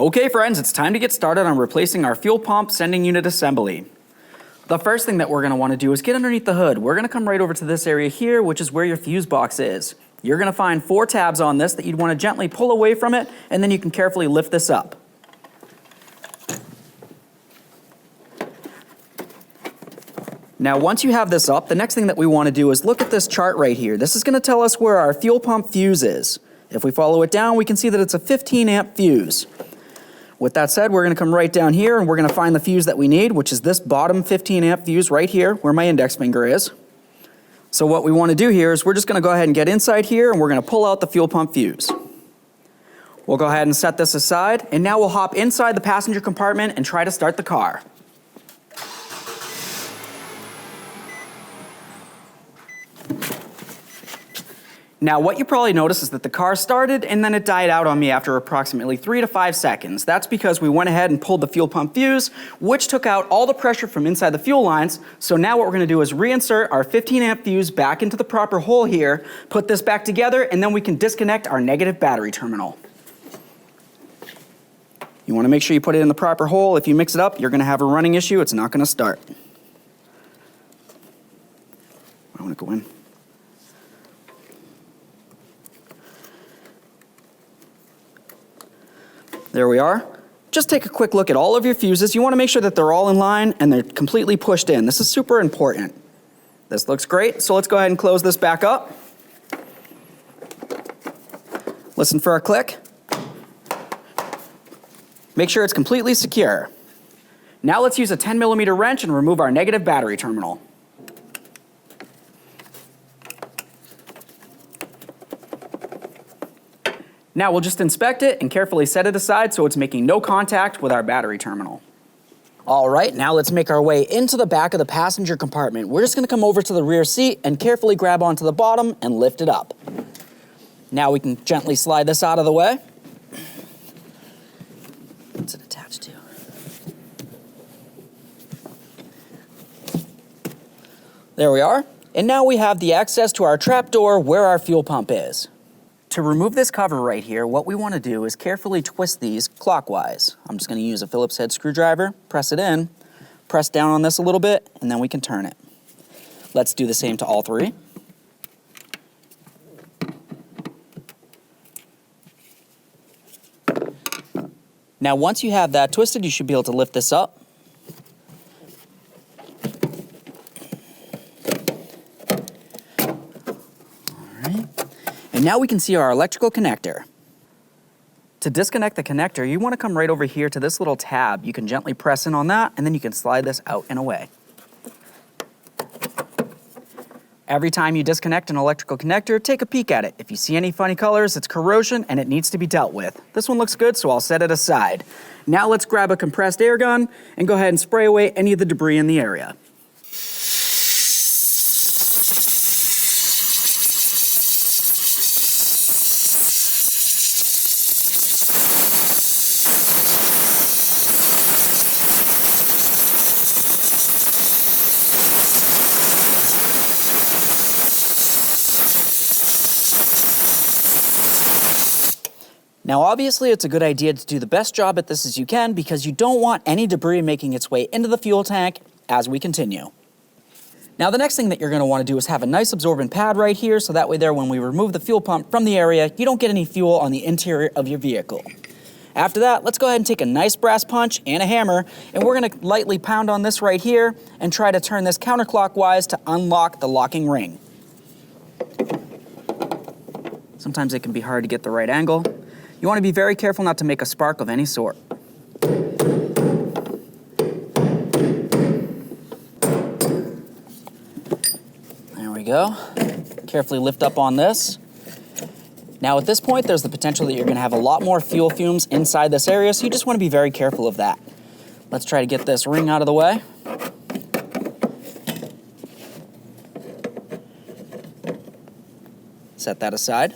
Okay friends, it's time to get started on replacing our fuel pump sending unit assembly. The first thing that we're going to want to do is get underneath the hood. We're going to come right over to this area here, which is where your fuse box is. You're going to find 4 tabs on this that you'd want to gently pull away from it, and then you can carefully lift this up. Now once you have this up, the next thing that we want to do is look at this chart right here. This is going to tell us where our fuel pump fuse is. If we follow it down, we can see that it's a 15 amp fuse. With that said, we're going to come right down here and we're going to find the fuse that we need, which is this bottom 15 amp fuse right here where my index finger is. So what we want to do here is we're just going to go ahead and get inside here and we're going to pull out the fuel pump fuse. We'll go ahead and set this aside, and now we'll hop inside the passenger compartment and try to start the car. Now what you probably noticed is that the car started and then it died out on me after approximately 3 to 5 seconds. That's because we went ahead and pulled the fuel pump fuse, which took out all the pressure from inside the fuel lines. So now what we're going to do is reinsert our 15 amp fuse back into the proper hole here, put this back together, and then we can disconnect our negative battery terminal. You want to make sure you put it in the proper hole. If you mix it up, you're going to have a running issue. It's not going to start. I want to go in. There we are. Just take a quick look at all of your fuses. You want to make sure that they're all in line and they're completely pushed in. This is super important. This looks great, so let's go ahead and close this back up. Listen for a click. Make sure it's completely secure. Now let's use a 10mm wrench and remove our negative battery terminal. Now we'll just inspect it and carefully set it aside so it's making no contact with our battery terminal. All right, now let's make our way into the back of the passenger compartment. We're just going to come over to the rear seat and carefully grab onto the bottom and lift it up. Now we can gently slide this out of the way. What's it attached to? There we are. And now we have the access to our trap door where our fuel pump is. To remove this cover right here, what we want to do is carefully twist these clockwise. I'm just going to use a Phillips head screwdriver, press it in, press down on this a little bit, and then we can turn it. Let's do the same to all 3. Now once you have that twisted, you should be able to lift this up. And now we can see our electrical connector. To disconnect the connector, you want to come right over here to this little tab. You can gently press in on that, and then you can slide this out and away. Every time you disconnect an electrical connector, take a peek at it. If you see any funny colors, it's corrosion and it needs to be dealt with. This one looks good, so I'll set it aside. Now let's grab a compressed air gun and go ahead and spray away any of the debris in the area. Now obviously it's a good idea to do the best job at this as you can because you don't want any debris making its way into the fuel tank as we continue. Now the next thing that you're going to want to do is have a nice absorbent pad right here, so that way there when we remove the fuel pump from the area, you don't get any fuel on the interior of your vehicle. After that, let's go ahead and take a nice brass punch and a hammer, and we're going to lightly pound on this right here and try to turn this counterclockwise to unlock the locking ring. Sometimes it can be hard to get the right angle. You want to be very careful not to make a spark of any sort. There we go. Carefully lift up on this. Now at this point, there's the potential that you're going to have a lot more fuel fumes inside this area, so you just want to be very careful of that. Let's try to get this ring out of the way. Set that aside.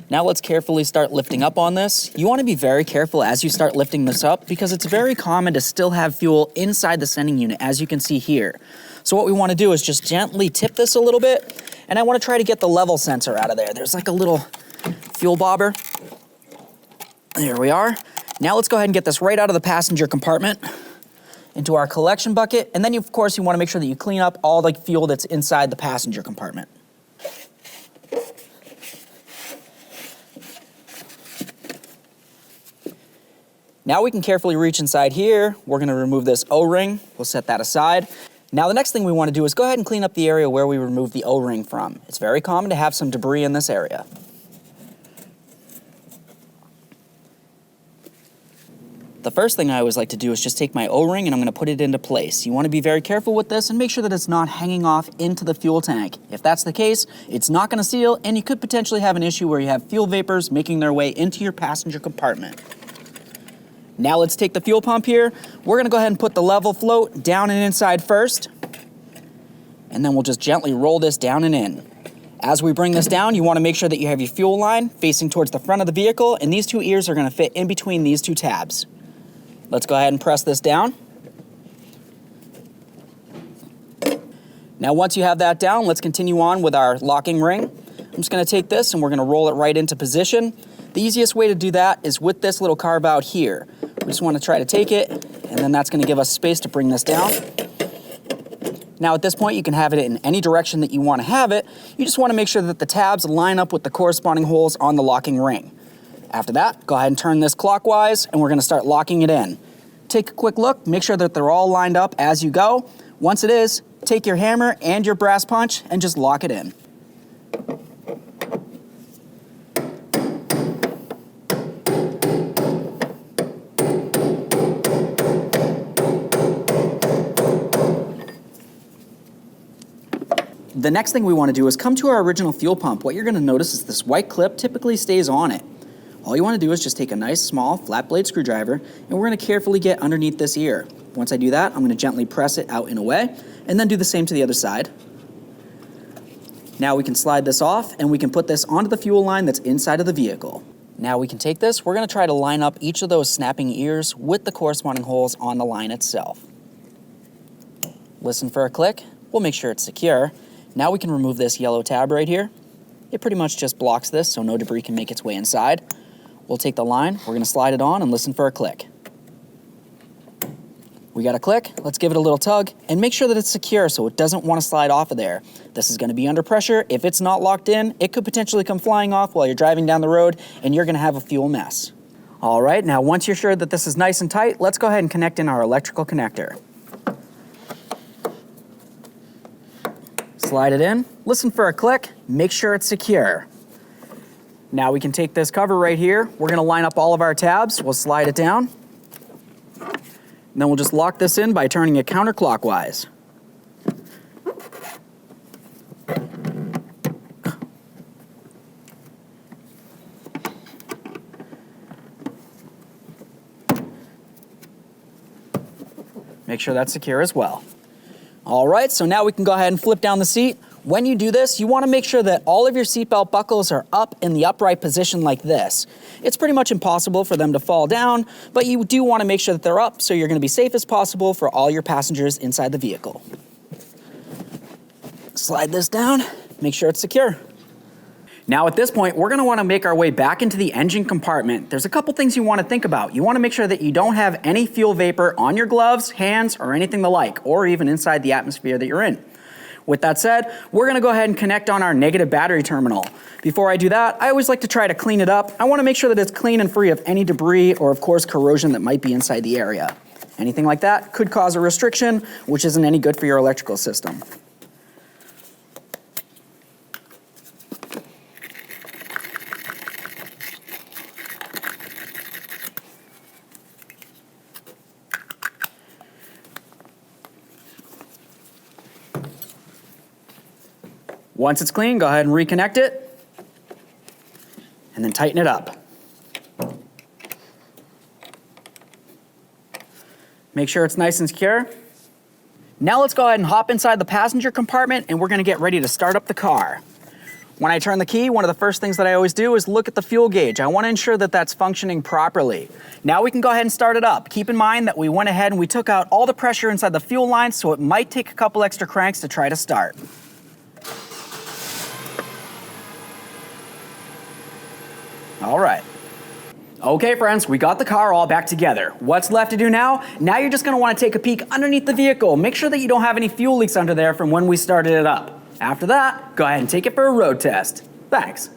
Now let's carefully start lifting up on this. You want to be very careful as you start lifting this up because it's very common to still have fuel inside the sending unit, as you can see here. So what we want to do is just gently tip this a little bit, and I want to try to get the level sensor out of there. There's like a little fuel bobber. There we are. Now let's go ahead and get this right out of the passenger compartment into our collection bucket. And then, of course, you want to make sure that you clean up all the fuel that's inside the passenger compartment. Now we can carefully reach inside here. We're going to remove this O-ring. We'll set that aside. Now the next thing we want to do is go ahead and clean up the area where we removed the O-ring from. It's very common to have some debris in this area. The first thing I always like to do is just take my O-ring and I'm going to put it into place. You want to be very careful with this and make sure that it's not hanging off into the fuel tank. If that's the case, it's not going to seal and you could potentially have an issue where you have fuel vapors making their way into your passenger compartment. Now let's take the fuel pump here. We're going to go ahead and put the level float down and inside first. And then we'll just gently roll this down and in. As we bring this down, you want to make sure that you have your fuel line facing towards the front of the vehicle, and these two ears are going to fit in between these two tabs. Let's go ahead and press this down. Now once you have that down, let's continue on with our locking ring. I'm just going to take this and we're going to roll it right into position. The easiest way to do that is with this little carve out here. We just want to try to take it, and then that's going to give us space to bring this down. Now at this point, you can have it in any direction that you want to have it. You just want to make sure that the tabs line up with the corresponding holes on the locking ring. After that, go ahead and turn this clockwise, and we're going to start locking it in. Take a quick look, make sure that they're all lined up as you go. Once it is, take your hammer and your brass punch and just lock it in. The next thing we want to do is come to our original fuel pump. What you're going to notice is this white clip typically stays on it. All you want to do is just take a nice small flat blade screwdriver and we're going to carefully get underneath this ear. Once I do that, I'm going to gently press it out and away and then do the same to the other side. Now we can slide this off and we can put this onto the fuel line that's inside of the vehicle. Now we can take this, we're going to try to line up each of those snapping ears with the corresponding holes on the line itself. Listen for a click, we'll make sure it's secure. Now we can remove this yellow tab right here. It pretty much just blocks this so no debris can make its way inside. We'll take the line, we're going to slide it on and listen for a click. We got a click, let's give it a little tug and make sure that it's secure so it doesn't want to slide off of there. This is going to be under pressure. If it's not locked in, it could potentially come flying off while you're driving down the road and you're going to have a fuel mess. All right, now once you're sure that this is nice and tight, let's go ahead and connect in our electrical connector. Slide it in, listen for a click, make sure it's secure. Now we can take this cover right here. We're going to line up all of our tabs. We'll slide it down. And then we'll just lock this in by turning it counterclockwise. Make sure that's secure as well. All right, so now we can go ahead and flip down the seat. When you do this, you want to make sure that all of your seatbelt buckles are up in the upright position like this. It's pretty much impossible for them to fall down, but you do want to make sure that they're up so you're going to be safe as possible for all your passengers inside the vehicle. Slide this down, make sure it's secure. Now at this point, we're going to want to make our way back into the engine compartment. There's a couple things you want to think about. You want to make sure that you don't have any fuel vapor on your gloves, hands, or anything the like, or even inside the atmosphere that you're in. With that said, we're going to go ahead and connect on our negative battery terminal. Before I do that, I always like to try to clean it up. I want to make sure that it's clean and free of any debris or, of course, corrosion that might be inside the area. Anything like that could cause a restriction, which isn't any good for your electrical system. Once it's clean, go ahead and reconnect it, and then tighten it up. Make sure it's nice and secure. Now let's go ahead and hop inside the passenger compartment, and we're going to get ready to start up the car. When I turn the key, one of the first things that I always do is look at the fuel gauge. I want to ensure that that's functioning properly. Now we can go ahead and start it up. Keep in mind that we went ahead and we took out all the pressure inside the fuel line, so it might take a couple extra cranks to try to start. All right. Okay friends, we got the car all back together. What's left to do now? Now you're just going to want to take a peek underneath the vehicle. Make sure that you don't have any fuel leaks under there from when we started it up. After that, go ahead and take it for a road test. Thanks.